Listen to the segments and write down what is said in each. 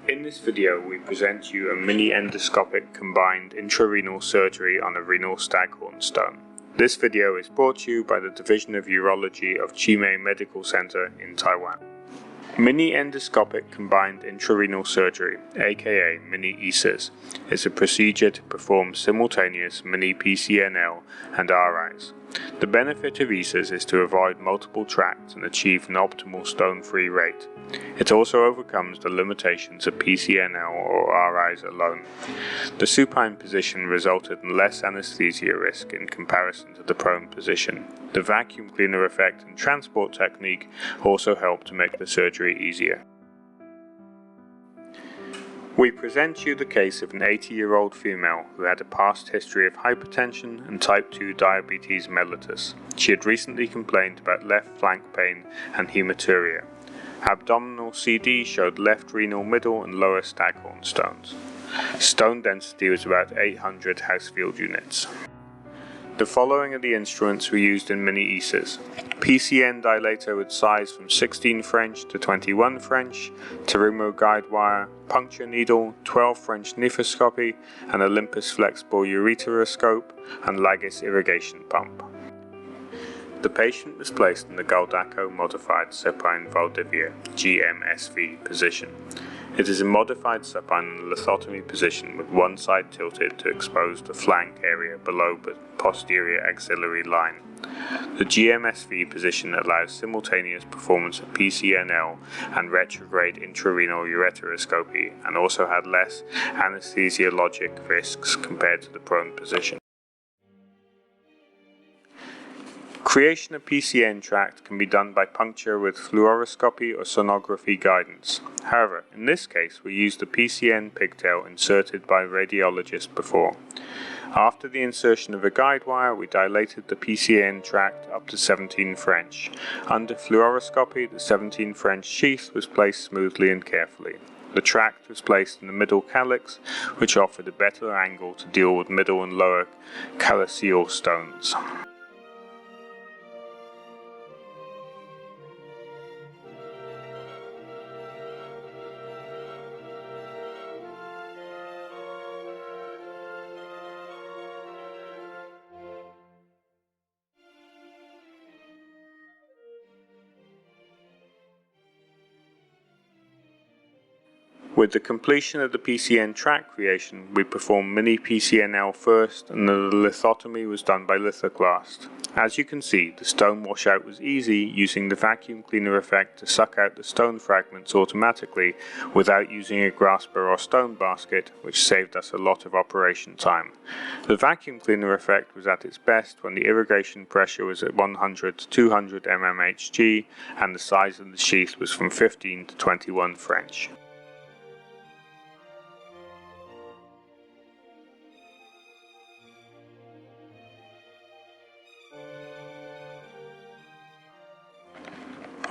In this video, we present you a mini endoscopic combined intrarenal surgery on a renal staghorn stone. This video is brought to you by the Division of Urology of奇美Medical Center in Taiwan. Mini endoscopic combined intrarenal surgery, aka mini ECIRS, is a procedure to perform simultaneous mini PCNL and RIs. The benefit of ECIRS is to avoid multiple tracts and achieve an optimal stone-free rate. It also overcomes the limitations of PCNL or RIs alone. The supine position resulted in less anesthesia risk in comparison to the prone position. The vacuum cleaner effect and transport technique also help to make the surgery easier. We present you the case of an 80-year-old female who had a past history of hypertension and type 2 diabetes mellitus. She had recently complained about left flank pain and hematuria. Abdominal CD showed left renal middle and lower staghorn stones. Stone density was about 800 Housefield units. The following are the instruments we used in mini ECIRS: PCN dilator with size from 16 French to 21 French, Terumo guide wire, puncture needle, 12 French nephoscopy, an Olympus flexible ureteroscope, and Lagis irrigation pump. The patient was placed in the Galdaco modified supine Valdivia (GMSV) position. It is a modified supine lithotomy position with one side tilted to expose the flank area below the posterior axillary line. The GMSV position allows simultaneous performance of PCNL and retrograde intrarenal ureteroscopy and also had less anesthesiologic risks compared to the prone position. Creation of PCN tract can be done by puncture with fluoroscopy or sonography guidance. However, in this case we used the PCN pigtail inserted by radiologist before. After the insertion of a guide wire, we dilated the PCN tract up to 17 French. Under fluoroscopy, the 17 French sheath was placed smoothly and carefully. The tract was placed in the middle calyx, which offered a better angle to deal with middle and lower calyceal stones. With the completion of the PCN tract creation, we performed mini PCNL first, and the lithotomy was done by lithoclast. As you can see, the stone washout was easy, using the vacuum cleaner effect to suck out the stone fragments automatically without using a grasper or stone basket, which saved us a lot of operation time. The vacuum cleaner effect was at its best when the irrigation pressure was at 100 to 200 mmHg and the size of the sheath was from 15 to 21 French.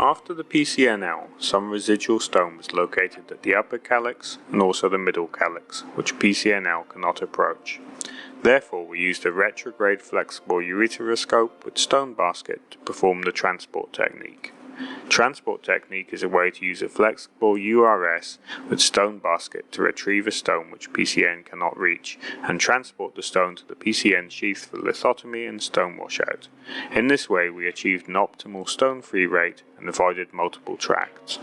After the PCNL, some residual stone was located at the upper calyx and also the middle calyx, which PCNL cannot approach. Therefore, we used a retrograde flexible ureteroscope with stone basket to perform the transport technique. Transport technique is a way to use a flexible URS with stone basket to retrieve a stone which PCN cannot reach and transport the stone to the PCN sheath for lithotomy and stone washout. In this way we achieved an optimal stone-free rate and avoided multiple tracts.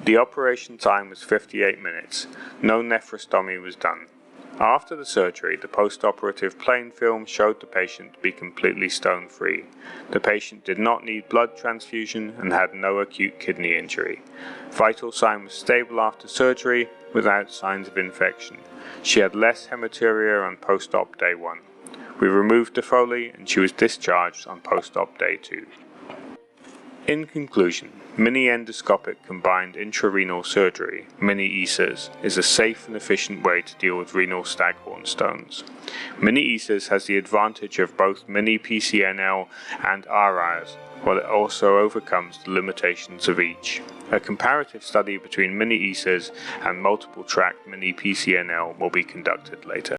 The operation time was 58 minutes. No nephrostomy was done. After the surgery, the post-operative plain film showed the patient to be completely stone-free. The patient did not need blood transfusion and had no acute kidney injury. Vital sign was stable after surgery, without signs of infection. She had less hematuria on post-op day 1. We removed the Foley and she was discharged on post-op day 2. In conclusion, mini-endoscopic combined intrarenal surgery, mini-ECIRS, is a safe and efficient way to deal with renal staghorn stones. Mini-ECIRS has the advantage of both mini-PCNL and RIRS, while it also overcomes the limitations of each. A comparative study between mini-ECIRS and multiple track mini-PCNL will be conducted later.